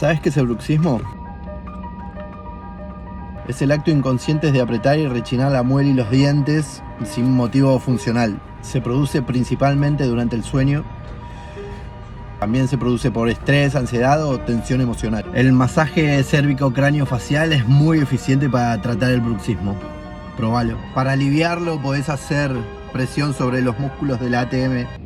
¿Sabes qué es el bruxismo? Es el acto inconsciente de apretar y rechinar la muela y los dientes sin motivo funcional. Se produce principalmente durante el sueño. También se produce por estrés, ansiedad o tensión emocional. El masaje cérvico-cráneo-facial es muy eficiente para tratar el bruxismo. Probalo. Para aliviarlo podés hacer presión sobre los músculos del ATM